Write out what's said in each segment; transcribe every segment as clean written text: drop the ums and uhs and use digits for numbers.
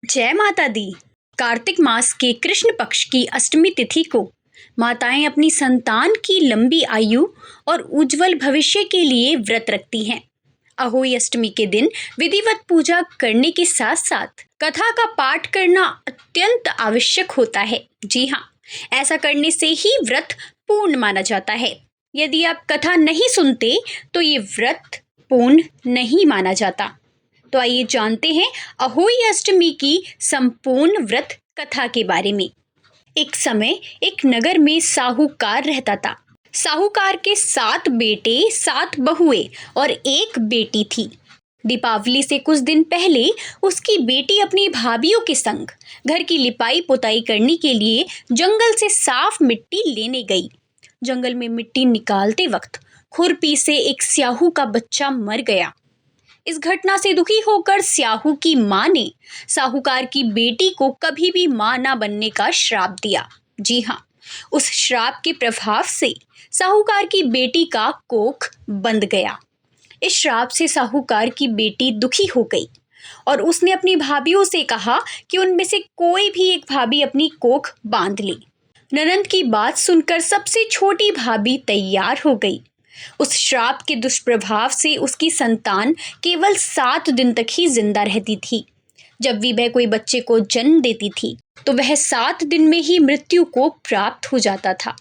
जय माता दी। कार्तिक मास के कृष्ण पक्ष की अष्टमी तिथि को माताएं अपनी संतान की लंबी आयु और उज्जवल भविष्य के लिए व्रत रखती हैं। अहोई अष्टमी के दिन विधिवत पूजा करने के साथ साथ कथा का पाठ करना अत्यंत आवश्यक होता है। जी हाँ, ऐसा करने से ही व्रत पूर्ण माना जाता है। यदि आप कथा नहीं सुनते तो ये व्रत पूर्ण नहीं माना जाता। तो आइए जानते हैं अहोई अष्टमी की संपूर्ण व्रत कथा के बारे में। एक समय एक नगर में साहूकार रहता था। साहूकार के 7 बेटे 7 बहुएं और एक बेटी थी। दीपावली से कुछ दिन पहले उसकी बेटी अपनी भाभीियों के संग घर की लिपाई पुताई करने के लिए जंगल से साफ मिट्टी लेने गई। जंगल में मिट्टी निकालते वक्त खुरपी से एक स्याहू का बच्चा मर गया। इस घटना से दुखी होकर स्याहू की मां ने साहूकार की बेटी को कभी भी मां ना बनने का श्राप दिया। जी हाँ, उस श्राप के प्रभाव से साहूकार की बेटी का कोख बंध गया। इस श्राप से साहूकार की बेटी दुखी हो गई और उसने अपनी भाभीियों से कहा कि उनमें से कोई भी एक भाभी अपनी कोख बांध ले। ननंद की बात सुनकर सबसे छोटी भाभी तैयार हो गई। उस श्राप के दुष्प्रभाव से उसकी संतान केवल 7 दिन तक ही जिंदा रहती थी। जब भी वह कोई बच्चे को जन्म देती थी तो वह 7 दिन में ही मृत्यु को प्राप्त हो जाता था।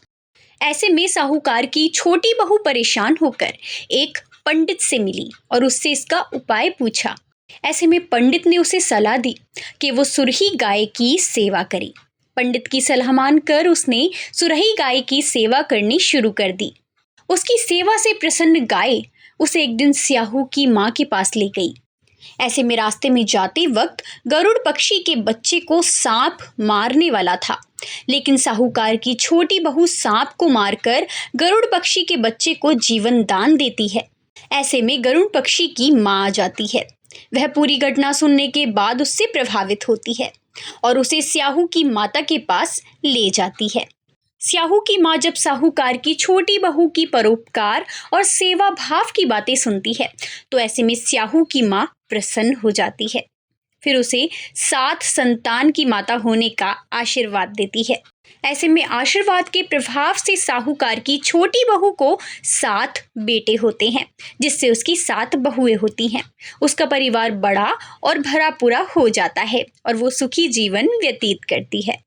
ऐसे में साहूकार की छोटी बहू परेशान होकर एक पंडित से मिली और उससे इसका उपाय पूछा। ऐसे में पंडित ने उसे सलाह दी कि वो सुरही गाय की सेवा करे। पंडित की सलाह मानकर उसने सुरही गाय की सेवा करनी शुरू कर दी। उसकी सेवा से प्रसन्न गाय उसे एक दिन स्याहू की मां के पास ले गई। ऐसे में रास्ते में जाते वक्त गरुड़ पक्षी के बच्चे को सांप मारने वाला था, लेकिन साहूकार की छोटी बहू सांप को मारकर गरुड़ पक्षी के बच्चे को जीवन दान देती है। ऐसे में गरुड़ पक्षी की मां आ जाती है। वह पूरी घटना सुनने के बाद उससे प्रभावित होती है और उसे स्याहू की माता के पास ले जाती है। स्याहू की माँ जब साहूकार की छोटी बहू की परोपकार और सेवा भाव की बातें सुनती है तो ऐसे में स्याहू की माँ प्रसन्न हो जाती है। फिर उसे 7 संतान की माता होने का आशीर्वाद देती है। ऐसे में आशीर्वाद के प्रभाव से साहूकार की छोटी बहू को 7 बेटे होते हैं, जिससे उसकी 7 बहुएं होती हैं। उसका परिवार बड़ा और भरा पूरा हो जाता है और वो सुखी जीवन व्यतीत करती है।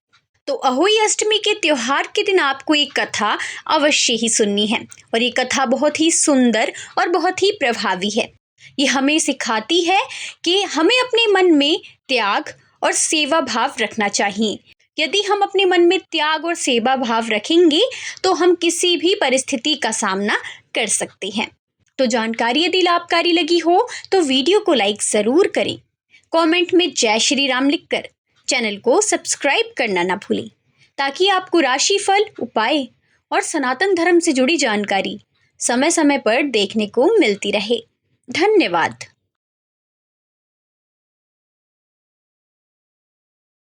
तो अहोई अष्टमी के त्योहार के दिन आपको एक कथा अवश्य ही सुननी है और ये कथा बहुत ही सुंदर और बहुत ही प्रभावी है। ये हमें सिखाती है कि हमें अपने मन में त्याग और सेवा भाव रखना चाहिए। यदि हम अपने मन में त्याग और सेवा भाव रखेंगे तो हम किसी भी परिस्थिति का सामना कर सकते हैं। तो जानकारी यदि लाभकारी लगी हो तो वीडियो को लाइक ज़रूर करें। कमेंट में जय श्री राम लिखकर चैनल को सब्सक्राइब करना ना भूलें, ताकि आपको राशिफल, उपाय और सनातन धर्म से जुड़ी जानकारी समय समय पर देखने को मिलती रहे। धन्यवाद।